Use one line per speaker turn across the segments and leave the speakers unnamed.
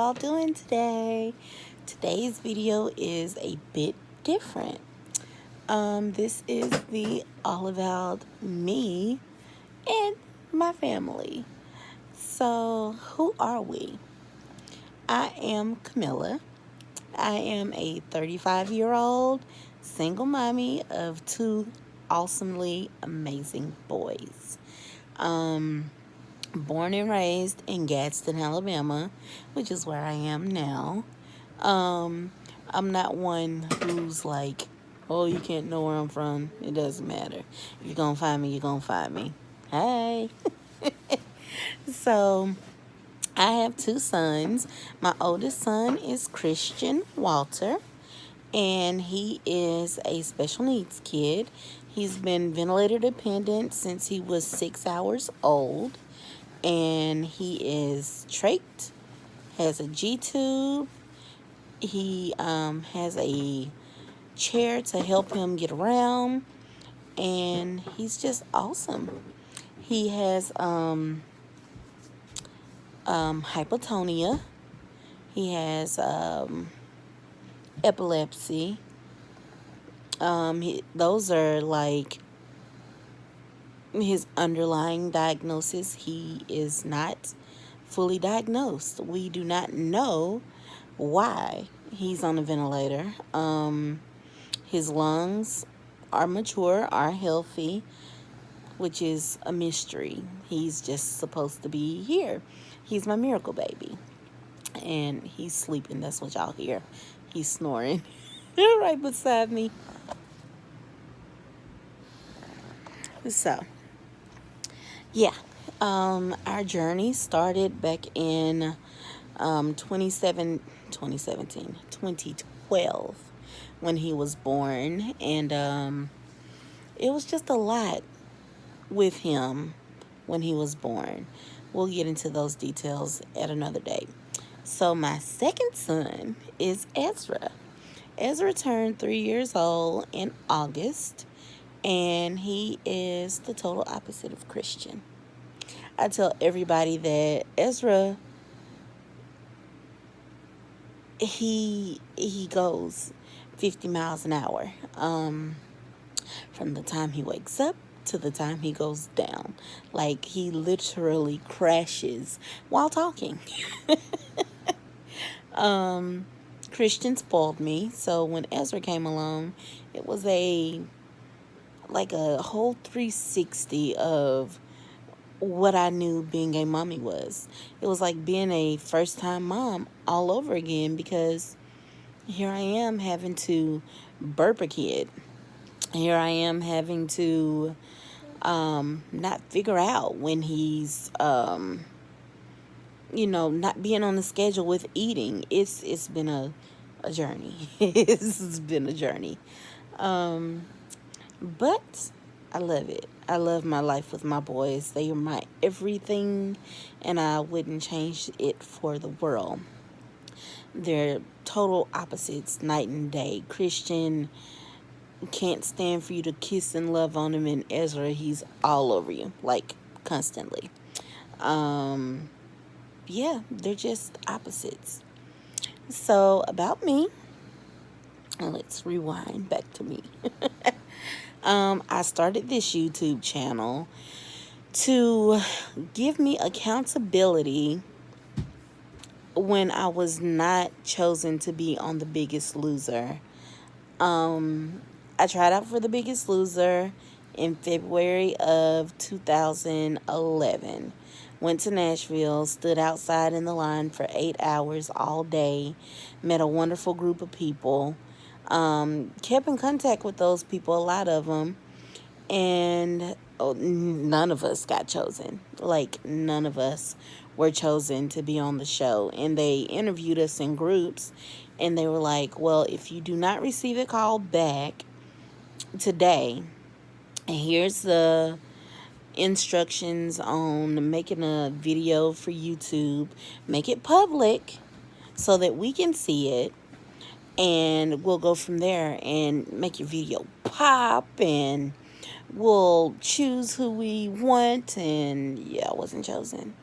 y'all doing today? Today's video is a bit different. This is the all about me and my family. So, who are we? I am Camilla. I am a 35-year-old single mommy of two awesomely amazing boys. Born and raised in Gadsden, Alabama, which is where I am now. I'm not one who's like, oh, you can't know where I'm from. It doesn't matter. If you're going to find me, you're going to find me. Hey. So, I have two sons. My oldest son is Christian Walter, and he is a special needs kid. He's been ventilator dependent since he was 6 hours old, and he is trached, has a G-tube. He has a chair to help him get around, and he's just awesome. He has hypotonia. He has epilepsy. Those are like his underlying diagnosis. He is not fully diagnosed. We do not know why he's on a ventilator. His lungs are mature, are healthy, which is a mystery. He's just supposed to be here. He's my miracle baby. And he's sleeping. That's what y'all hear. He's snoring right beside me. So, yeah. Our journey started back in 2012 when he was born, and it was just a lot with him when he was born. We'll get into those details at another day. So my second son is Ezra. Ezra turned 3 years old in August, and he is the total opposite of Christian. I tell everybody that Ezra, he goes 50 miles an hour from the time he wakes up to the time he goes down. Like, he literally crashes while talking. Christian spoiled me, so when Ezra came along, it was a whole 360 of what I knew being a mommy was. It was like being a first-time mom all over again, because here I am having to burp a kid. Here I am having to not figure out when he's not being on the schedule with eating. It's been a journey. It's been a journey. But I love it. I love my life with my boys. They are my everything, and I wouldn't change it for the world. They're total opposites, night and day. Christian can't stand for you to kiss and love on him, and Ezra, he's all over you, like, constantly. Yeah, they're just opposites. So, about me, let's rewind back to me. I started this YouTube channel to give me accountability when I was not chosen to be on The Biggest Loser. I tried out for The Biggest Loser in February of 2011. Went to Nashville, stood outside in the line for 8 hours all day, met a wonderful group of people, kept in contact with those people, a lot of them, and none of us got chosen. Like, none of us were chosen to be on the show. And they interviewed us in groups, and they were like, well, if you do not receive a call back today, here's the instructions on making a video for YouTube. Make it public so that we can see it, and we'll go from there and make your video pop, and we'll choose who we want. And yeah, I wasn't chosen.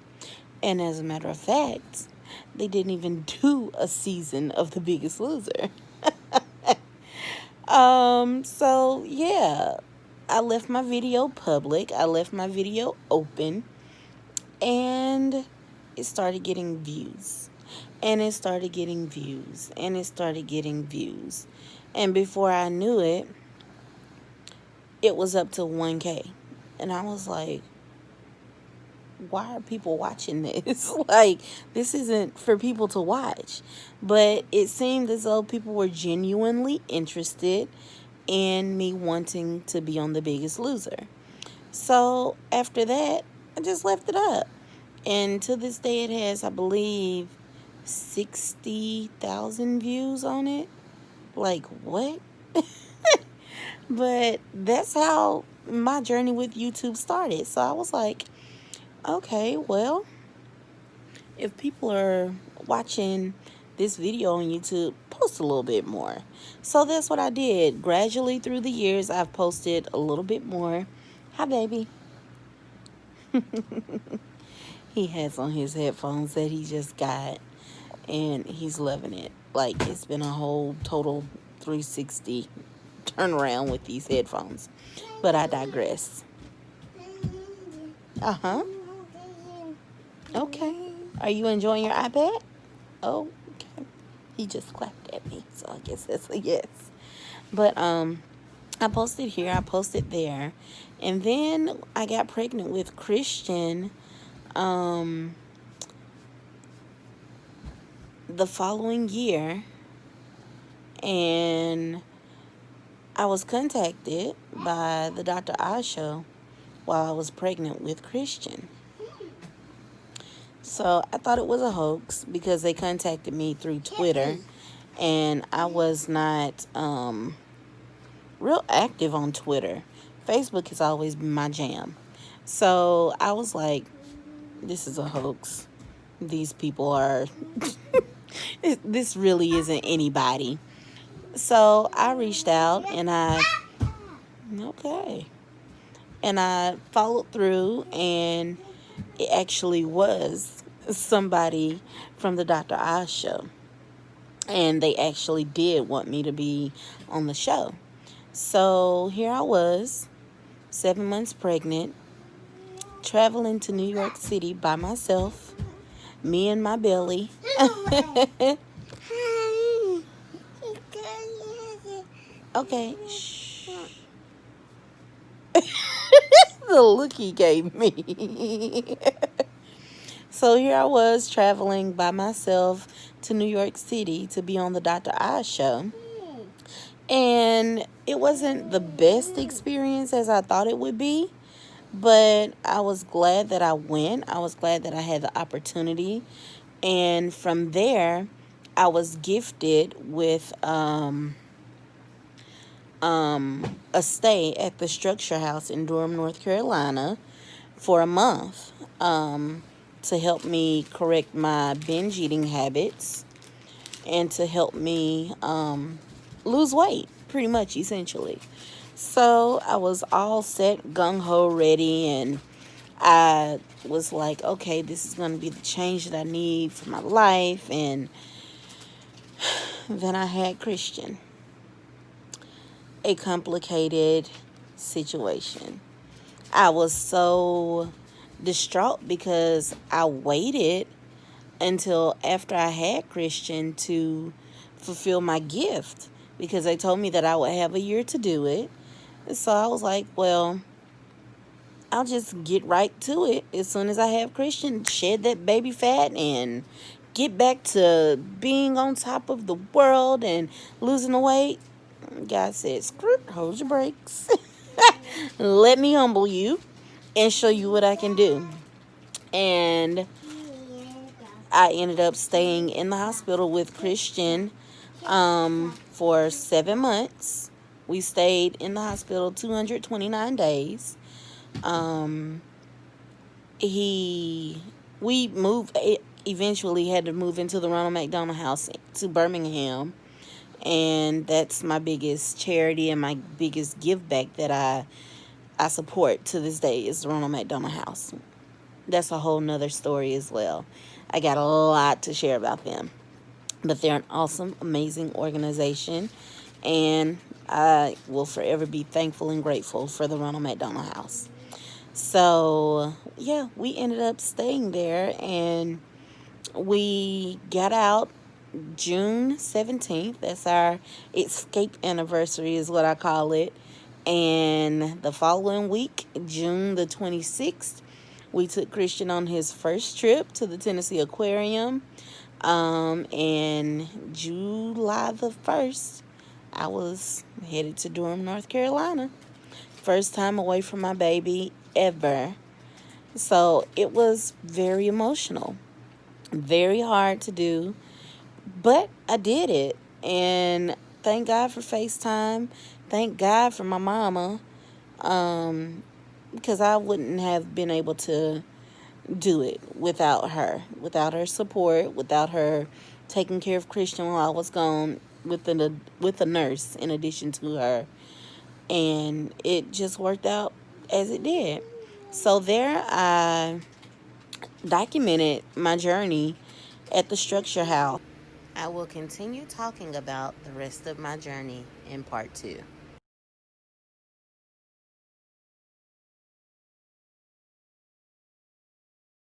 And as a matter of fact, They didn't even do a season of The Biggest Loser. So yeah, I left my video public. I left my video open, and it started getting views. And it started getting views. And it started getting views. And before I knew it, it was up to 1K. And I was like, why are people watching this? Like, this isn't for people to watch. But it seemed as though people were genuinely interested in me wanting to be on The Biggest Loser. So after that, I just left it up. And to this day, it has, I believe, 60,000 views on it. Like, what? But that's how my journey with YouTube started. So I was like, okay, well, if people are watching this video on YouTube, post a little bit more. So that's what I did. Gradually through the years, I've posted a little bit more. Hi, baby. He has on his headphones that he just got, and he's loving it. Like, it's been a whole total 360 turnaround with these headphones. But I digress. Uh-huh. Okay. Are you enjoying your iPad? Oh, okay. He just clapped at me, so I guess that's a yes. But I posted here, I posted there, and then I got pregnant with Christian the following year, and I was contacted by the Dr. Oz show while I was pregnant with Christian. So I thought it was a hoax because they contacted me through Twitter, and I was not real active on Twitter. Facebook has always been my jam. So I was like, this is a hoax. These people are, this really isn't anybody. So I reached out and I followed through, and it actually was somebody from the Dr. Oz show. And they actually did want me to be on the show. So here I was, 7 months pregnant, traveling to New York City by myself, me and my belly. Okay, shh. The look he gave me. So here I was traveling by myself to New York City to be on the Dr. Oz show. And it wasn't the best experience as I thought it would be, but I was glad that I went. I was glad that I had the opportunity. And from there, I was gifted with a stay at the Structure House in Durham, North Carolina for a month to help me correct my binge eating habits and to help me lose weight, pretty much, essentially. So I was all set, gung-ho ready, and I was like, okay, this is going to be the change that I need for my life. And then I had Christian. A complicated situation. I was so distraught because I waited until after I had Christian to fulfill my gift, because they told me that I would have a year to do it. And so I was like, well, I'll just get right to it as soon as I have Christian, shed that baby fat and get back to being on top of the world and losing the weight. God said, screw, hold your brakes. Let me humble you and show you what I can do. And I ended up staying in the hospital with Christian for 7 months. We stayed in the hospital 229 days. We eventually had to move into the Ronald McDonald House to Birmingham. And that's my biggest charity and my biggest give back that I support to this day is the Ronald McDonald House. That's a whole nother story as well. I got a lot to share about them. But they're an awesome, amazing organization, and I will forever be thankful and grateful for the Ronald McDonald House. So, yeah, we ended up staying there, and we got out June 17th. That's our escape anniversary, is what I call it. And the following week, June the 26th, we took Christian on his first trip to the Tennessee Aquarium. And July the 1st, I was headed to Durham, North Carolina. First time away from my baby ever. So it was very emotional, very hard to do, but I did it. And thank God for FaceTime. Thank God for my mama. Because I wouldn't have been able to do it without her support, without her taking care of Christian while I was gone with a nurse in addition to her. And it just worked out as it did. So there I documented my journey at the structure house. I will continue talking about the rest of my journey in part 2.